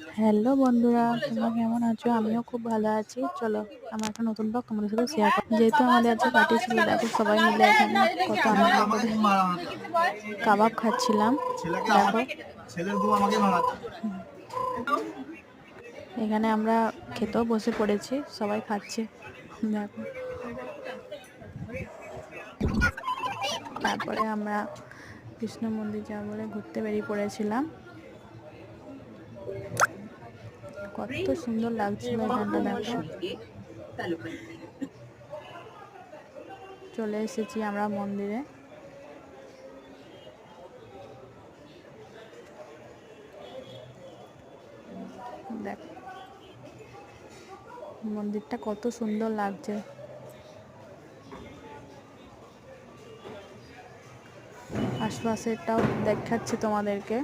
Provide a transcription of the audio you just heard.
Hello বন্ধুরা, তোমরা কেমন আছো? আমিও খুব ভালো আছি। চলো আমার একটা নতুন ব্লগ তোমাদের সাথে শেয়ার করি। যেহেতু আমাদের আজকে পার্টি ছিল, দেখো সবাই মিলে এখানে কত আনন্দ করে কাবাব খাচ্ছিলাম। দেখো এখানে আমরা খেতেও বসে পড়েছি, সবাই খাচ্ছে। দেখো তারপরে আমরা কৃষ্ণ মন্দির যাবো বলে ঘুরতে বেরিয়ে পড়েছিলাম। কত সুন্দর লাগছিল এখানটা, দেখো। চলে এসেছি আমরা মন্দিরে। দেখো মন্দিরটা কত সুন্দর লাগছে। আশপাশেরটাও দেখাচ্ছি তোমাদেরকে।